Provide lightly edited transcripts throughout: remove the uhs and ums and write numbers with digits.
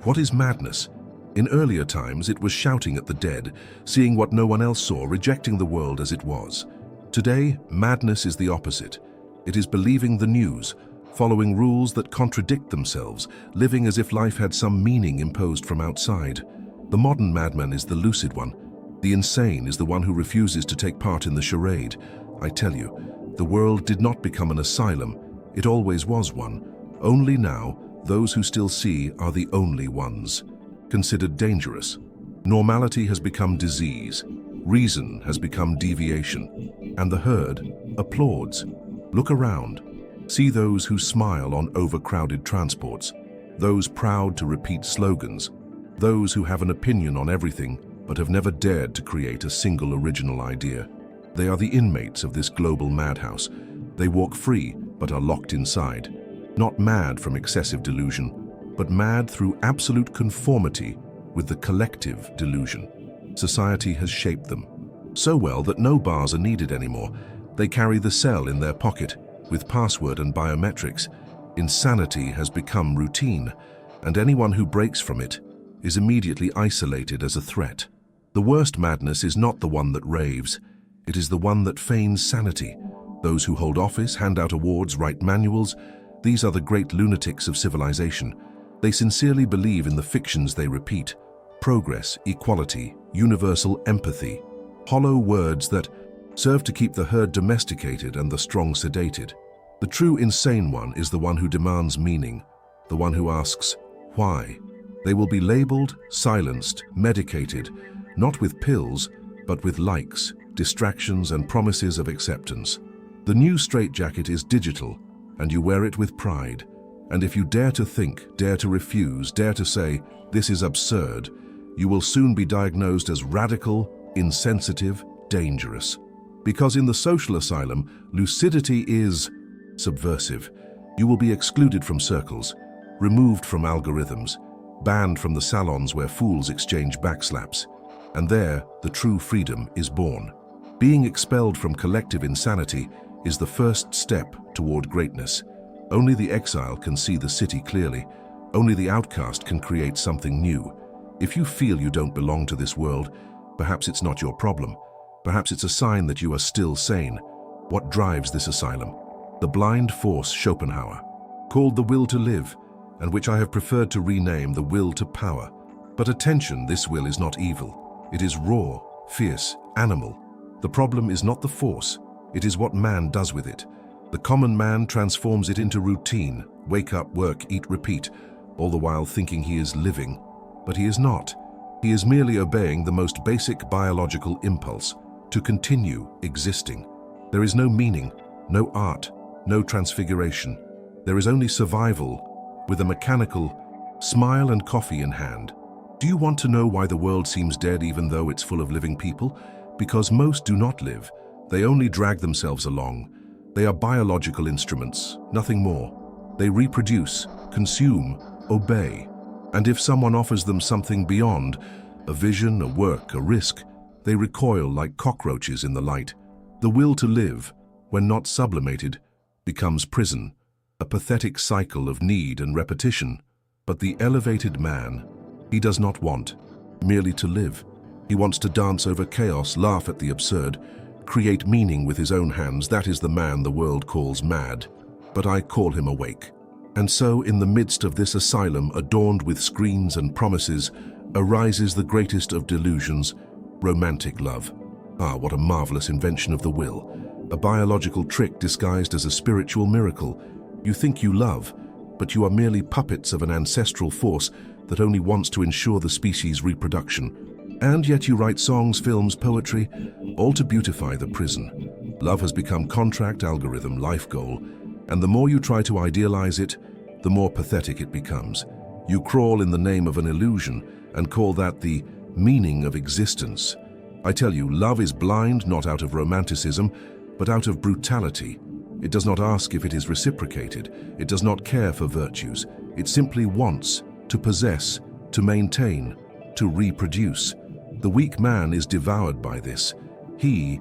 What is madness? In earlier times, it was shouting at the dead, seeing what no one else saw, rejecting the world as it was. Today, madness is the opposite. It is believing the news, following rules that contradict themselves, living as if life had some meaning imposed from outside. The modern madman is the lucid one. The insane is the one who refuses to take part in the charade. I tell you, the world did not become an asylum. It always was one. Only now, those who still see are the only ones. Considered dangerous. Normality has become disease. Reason has become deviation. And the herd applauds. Look around. See those who smile on overcrowded transports. Those proud to repeat slogans. Those who have an opinion on everything but have never dared to create a single original idea. They are the inmates of this global madhouse. They walk free but are locked inside. Not mad from excessive delusion, but mad through absolute conformity with the collective delusion. Society has shaped them so well that no bars are needed anymore. They carry the cell in their pocket with password and biometrics. Insanity has become routine, and anyone who breaks from it is immediately isolated as a threat. The worst madness is not the one that raves. It is the one that feigns sanity. Those who hold office, hand out awards, write manuals, these are the great lunatics of civilization. They sincerely believe in the fictions they repeat. Progress, equality, universal empathy. Hollow words that serve to keep the herd domesticated and the strong sedated. The true insane one is the one who demands meaning, the one who asks, why? They will be labeled, silenced, medicated, not with pills, but with likes, distractions, and promises of acceptance. The new straitjacket is digital, and you wear it with pride. And if you dare to think, dare to refuse, dare to say, this is absurd, you will soon be diagnosed as radical, insensitive, dangerous. Because in the social asylum, lucidity is subversive. You will be excluded from circles, removed from algorithms, banned from the salons where fools exchange backslaps. And there, the true freedom is born. Being expelled from collective insanity is the first step toward greatness. Only the exile can see the city clearly. Only the outcast can create something new. If you feel you don't belong to this world, perhaps it's not your problem. Perhaps it's a sign that you are still sane. What drives this asylum? The blind force Schopenhauer, called the will to live, and which I have preferred to rename the will to power. But attention, this will is not evil. It is raw, fierce, animal. The problem is not the force, it is what man does with it. The common man transforms it into routine, wake up, work, eat, repeat, all the while thinking he is living. But he is not. He is merely obeying the most basic biological impulse, to continue existing. There is no meaning, no art, no transfiguration. There is only survival, with a mechanical smile and coffee in hand. Do you want to know why the world seems dead even though it's full of living people? Because most do not live. They only drag themselves along. They are biological instruments, nothing more. They reproduce, consume, obey. And if someone offers them something beyond, a vision, a work, a risk, they recoil like cockroaches in the light. The will to live, when not sublimated, becomes prison, a pathetic cycle of need and repetition. But the elevated man, he does not want merely to live. He wants to dance over chaos, laugh at the absurd, create meaning with his own hands. That is the man the world calls mad, but I call him awake. And so, in the midst of this asylum adorned with screens and promises, arises the greatest of delusions, romantic love. Ah, what a marvelous invention of the will. A biological trick disguised as a spiritual miracle. You think you love, but you are merely puppets of an ancestral force that only wants to ensure the species' reproduction. And yet you write songs, films, poetry, all to beautify the prison. Love has become contract, algorithm, life goal, and the more you try to idealize it, the more pathetic it becomes. You crawl in the name of an illusion and call that the meaning of existence. I tell you, love is blind not out of romanticism, but out of brutality. It does not ask if it is reciprocated. It does not care for virtues. It simply wants to possess, to maintain, to reproduce. The weak man is devoured by this. He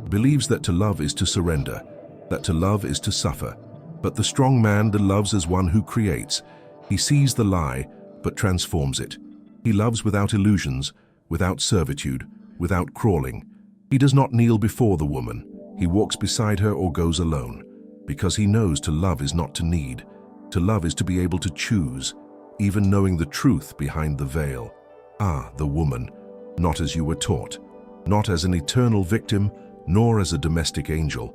believes that to love is to surrender, that to love is to suffer. But the strong man loves as one who creates. He sees the lie, but transforms it. He loves without illusions, without servitude, without crawling. He does not kneel before the woman. He walks beside her or goes alone, because he knows to love is not to need. To love is to be able to choose, even knowing the truth behind the veil. Ah, the woman, not as you were taught, not as an eternal victim, nor as a domestic angel.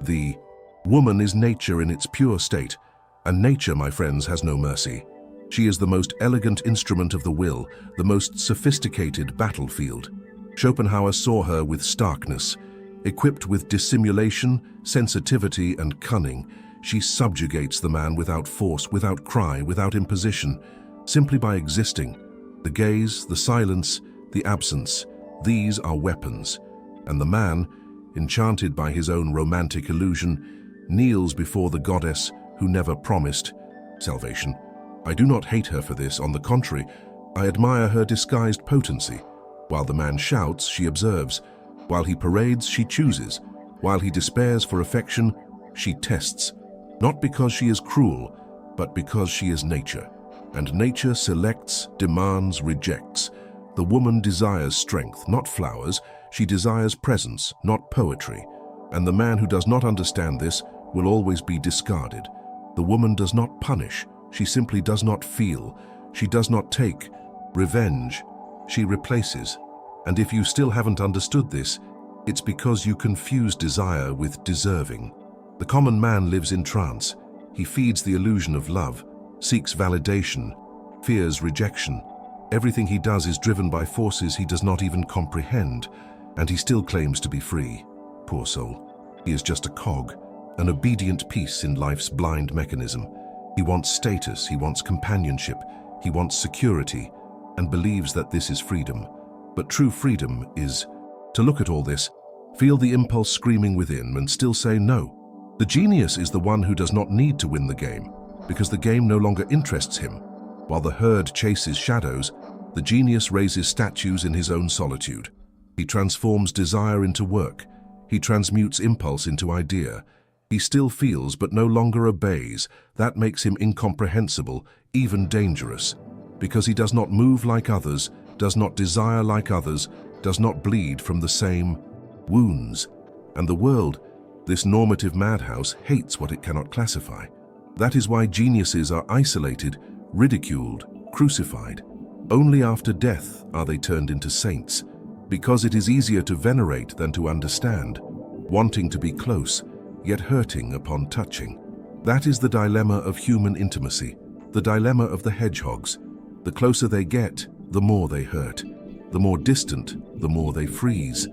The woman is nature in its pure state, and nature, my friends, has no mercy. She is the most elegant instrument of the will, the most sophisticated battlefield. Schopenhauer saw her with starkness. Equipped with dissimulation, sensitivity, and cunning, she subjugates the man without force, without cry, without imposition, simply by existing. The gaze, the silence, the absence, these are weapons. And the man, enchanted by his own romantic illusion, kneels before the goddess who never promised salvation. I do not hate her for this, on the contrary, I admire her disguised potency. While the man shouts, she observes. While he parades, she chooses. While he despairs for affection, she tests. Not because she is cruel, but because she is nature. And nature selects, demands, rejects. The woman desires strength, not flowers. She desires presence, not poetry. And the man who does not understand this will always be discarded. The woman does not punish. She simply does not feel. She does not take revenge. She replaces. And if you still haven't understood this, it's because you confuse desire with deserving. The common man lives in trance. He feeds the illusion of love, seeks validation, fears rejection. Everything he does is driven by forces he does not even comprehend, and he still claims to be free. Poor soul. He is just a cog, an obedient piece in life's blind mechanism. He wants status, he wants companionship, he wants security, and believes that this is freedom. But true freedom is to look at all this, feel the impulse screaming within, and still say no. The genius is the one who does not need to win the game, because the game no longer interests him. While the herd chases shadows, the genius raises statues in his own solitude. He transforms desire into work. He transmutes impulse into idea. He still feels but no longer obeys. That makes him incomprehensible, even dangerous, because he does not move like others, does not desire like others, does not bleed from the same wounds. And the world, this normative madhouse, hates what it cannot classify. That is why geniuses are isolated, ridiculed, crucified. Only after death are they turned into saints, because it is easier to venerate than to understand, wanting to be close, yet hurting upon touching. That is the dilemma of human intimacy, the dilemma of the hedgehogs. The closer they get, the more they hurt. The more distant, the more they freeze.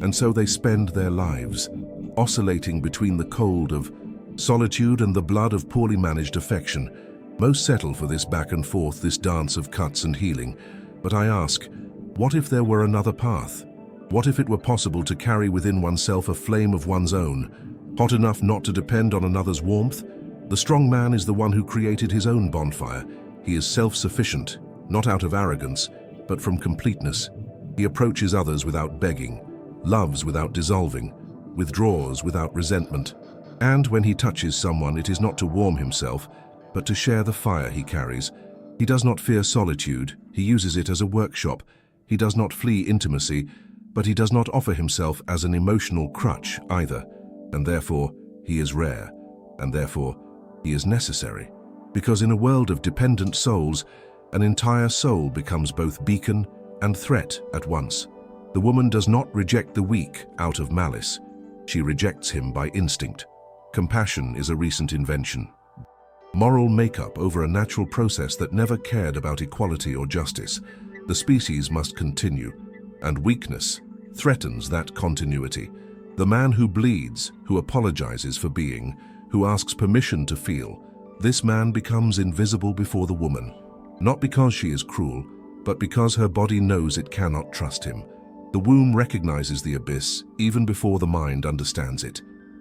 And so they spend their lives, oscillating between the cold of solitude and the blood of poorly managed affection. Most settle for this back and forth, this dance of cuts and healing. But I ask, what if there were another path? What if it were possible to carry within oneself a flame of one's own, hot enough not to depend on another's warmth? The strong man is the one who created his own bonfire. He is self-sufficient, not out of arrogance, but from completeness. He approaches others without begging, loves without dissolving, withdraws without resentment. And when he touches someone, it is not to warm himself, but to share the fire he carries. He does not fear solitude. He uses it as a workshop. He does not flee intimacy, but he does not offer himself as an emotional crutch either. And therefore, he is rare, and therefore, he is necessary. Because in a world of dependent souls, an entire soul becomes both beacon and threat at once. The woman does not reject the weak out of malice. She rejects him by instinct. Compassion is a recent invention. Moral makeup over a natural process that never cared about equality or justice. The species must continue, and weakness threatens that continuity. The man who bleeds, who apologizes for being, who asks permission to feel, this man becomes invisible before the woman. Not because she is cruel, but because her body knows it cannot trust him. The womb recognizes the abyss even before the mind understands it.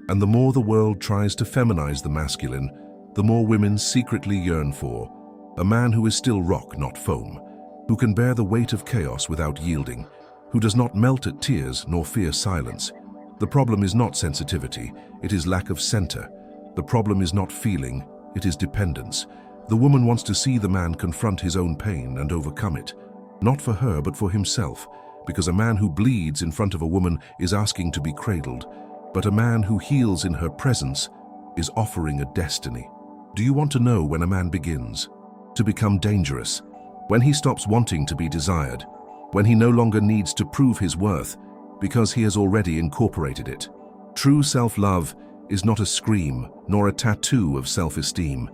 And the more the world tries to feminize the masculine, the more women secretly yearn for a man who is still rock, not foam, who can bear the weight of chaos without yielding, who does not melt at tears nor fear silence. The problem is not sensitivity, it is lack of center. The problem is not feeling, it is dependence. The woman wants to see the man confront his own pain and overcome it, not for her but for himself, because a man who bleeds in front of a woman is asking to be cradled, but a man who heals in her presence is offering a destiny. Do you want to know when a man begins to become dangerous? When he stops wanting to be desired, when he no longer needs to prove his worth because he has already incorporated it. True self-love is not a scream nor a tattoo of self-esteem.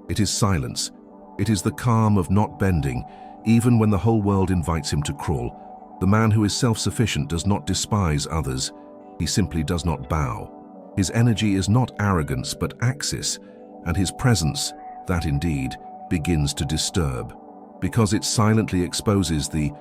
It is silence. It is the calm of not bending, even when the whole world invites him to crawl. The man who is self-sufficient does not despise others. He simply does not bow. His energy is not arrogance but axis, and his presence, that indeed, begins to disturb, because it silently exposes the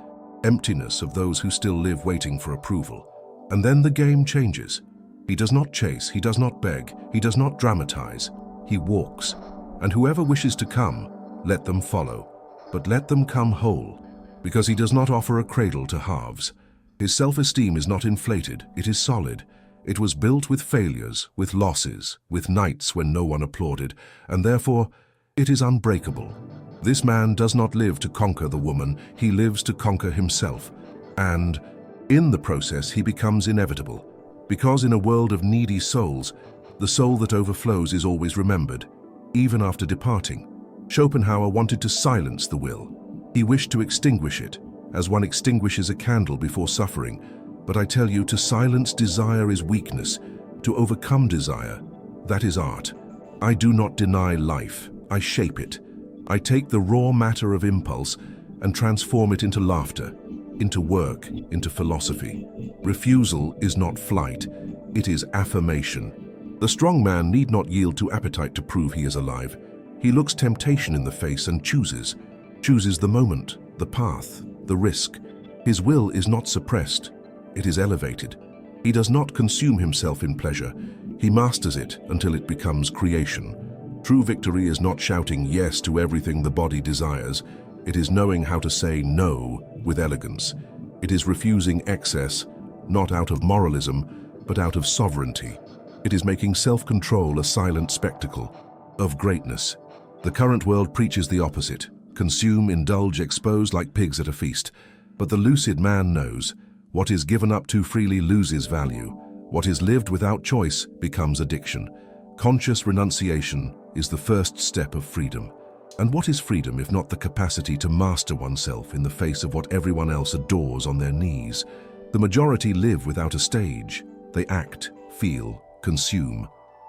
emptiness of those who still live waiting for approval. And then the game changes. He does not chase, he does not beg, he does not dramatize. He walks. And whoever wishes to come, let them follow. But let them come whole, because he does not offer a cradle to halves. His self-esteem is not inflated, it is solid. It was built with failures, with losses, with nights when no one applauded, and therefore it is unbreakable. This man does not live to conquer the woman, he lives to conquer himself. And in the process he becomes inevitable, because in a world of needy souls, the soul that overflows is always remembered, even after departing. Schopenhauer wanted to silence the will. He wished to extinguish it, as one extinguishes a candle before suffering. But I tell you, to silence desire is weakness. To overcome desire, that is art. I do not deny life, I shape it. I take the raw matter of impulse and transform it into laughter, into work, into philosophy. Refusal is not flight, it is affirmation. The strong man need not yield to appetite to prove he is alive. He looks temptation in the face and chooses the moment, the path, the risk. His will is not suppressed, it is elevated. He does not consume himself in pleasure, he masters it until it becomes creation. True victory is not shouting yes to everything the body desires. It is knowing how to say no with elegance. It is refusing excess, not out of moralism, but out of sovereignty. It is making self-control a silent spectacle of greatness. The current world preaches the opposite. Consume, indulge, expose like pigs at a feast. But the lucid man knows, what is given up too freely loses value. What is lived without choice becomes addiction. Conscious renunciation is the first step of freedom. And what is freedom if not the capacity to master oneself in the face of what everyone else adores on their knees? The majority live without a stage. They act, feel, consume,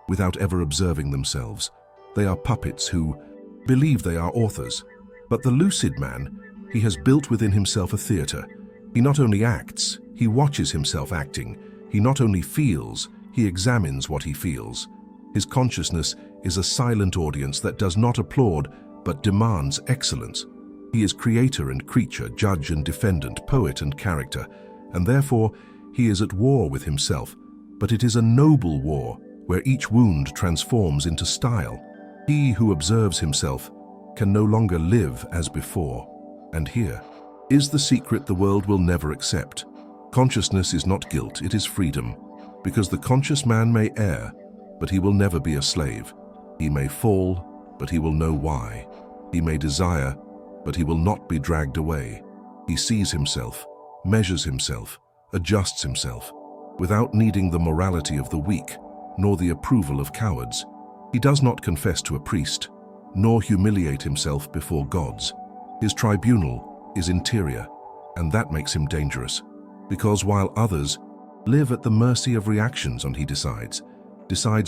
without ever observing themselves. They are puppets who believe they are authors. But the lucid man, he has built within himself a theater. He not only acts, he watches himself acting. He not only feels, he examines what he feels. His consciousness is a silent audience that does not applaud, but demands excellence. He is creator and creature, judge and defendant, poet and character, and therefore he is at war with himself. But it is a noble war, where each wound transforms into style. He who observes himself can no longer live as before. And here is the secret the world will never accept. Consciousness is not guilt, it is freedom. Because the conscious man may err, but he will never be a slave. He may fall, but he will know why. He may desire, but he will not be dragged away. He sees himself, measures himself, adjusts himself, without needing the morality of the weak, nor the approval of cowards. He does not confess to a priest, nor humiliate himself before gods. His tribunal is interior, and that makes him dangerous, because while others live at the mercy of reactions on he decides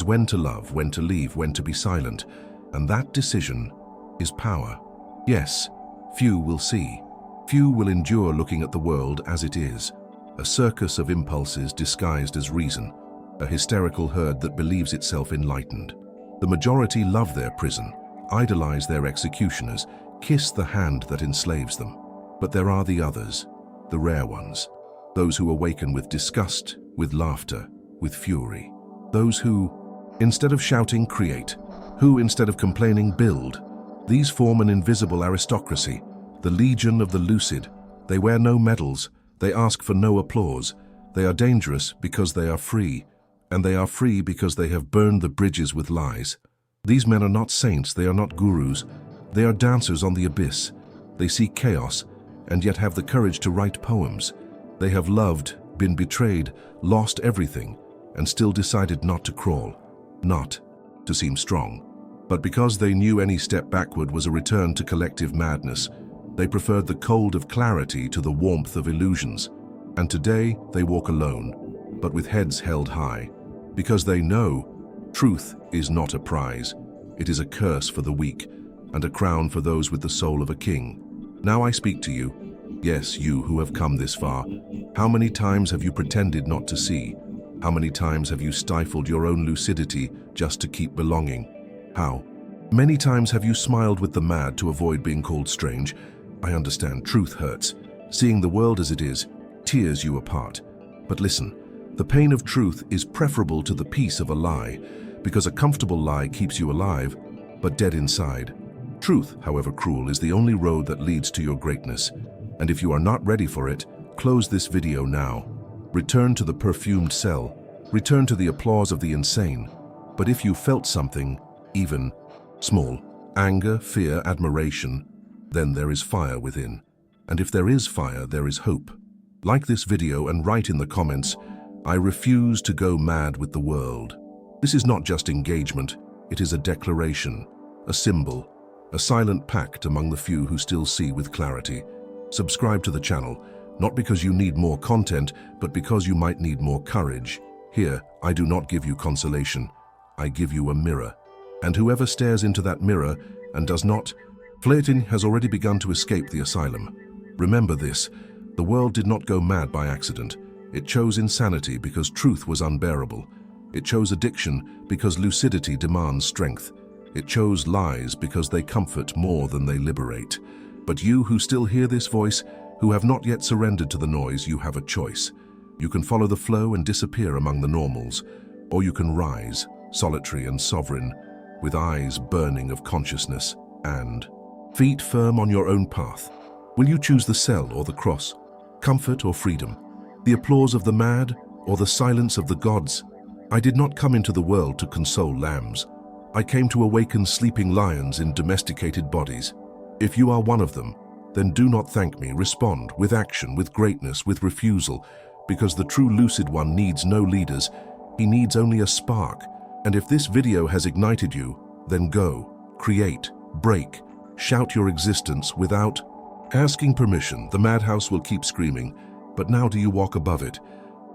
when to love, when to leave, when to be silent, and that decision is power. Yes, few will see, few will endure looking at the world as it is, a circus of impulses disguised as reason, a hysterical herd that believes itself enlightened. The majority love their prison, idolize their executioners, kiss the hand that enslaves them. But there are the others, the rare ones, those who awaken with disgust, with laughter, with fury. Those who, instead of shouting, create, who, instead of complaining, build. These form an invisible aristocracy, the legion of the lucid. They wear no medals, they ask for no applause. They are dangerous because they are free, and they are free because they have burned the bridges with lies. These men are not saints, they are not gurus. They are dancers on the abyss. They see chaos, and yet have the courage to write poems. They have loved, been betrayed, lost everything, and still decided not to crawl, not to seem strong. But because they knew any step backward was a return to collective madness, they preferred the cold of clarity to the warmth of illusions. And today they walk alone, but with heads held high, because they know truth is not a prize. It is a curse for the weak, and a crown for those with the soul of a king. Now I speak to you. Yes, you who have come this far. How many times have you pretended not to see? How many times have you stifled your own lucidity just to keep belonging? How many times have you smiled with the mad to avoid being called strange? I understand truth hurts. Seeing the world as it is tears you apart. But listen, the pain of truth is preferable to the peace of a lie, because a comfortable lie keeps you alive, but dead inside. Truth, however cruel, is the only road that leads to your greatness. And if you are not ready for it, close this video now. Return to the perfumed cell. Return to the applause of the insane. But if you felt something, even small, anger, fear, admiration, then there is fire within. And if there is fire, there is hope. Like this video and write in the comments, I refuse to go mad with the world. This is not just engagement, it is a declaration, a symbol, a silent pact among the few who still see with clarity. Subscribe to the channel, not because you need more content, but because you might need more courage. Here, I do not give you consolation. I give you a mirror. And whoever stares into that mirror and does not, flirting has already begun to escape the asylum. Remember this, the world did not go mad by accident. It chose insanity because truth was unbearable. It chose addiction because lucidity demands strength. It chose lies because they comfort more than they liberate. But you who still hear this voice, who have not yet surrendered to the noise, you have a choice. You can follow the flow and disappear among the normals, or you can rise, solitary and sovereign, with eyes burning of consciousness and feet firm on your own path. Will you choose the cell or the cross, comfort or freedom, the applause of the mad or the silence of the gods? I did not come into the world to console lambs. I came to awaken sleeping lions in domesticated bodies. If you are one of them, then do not thank me. Respond with action, with greatness, with refusal, because the true lucid one needs no leaders. He needs only a spark. And if this video has ignited you, then go, create, break, shout your existence without asking permission. The madhouse will keep screaming, but now do you walk above it?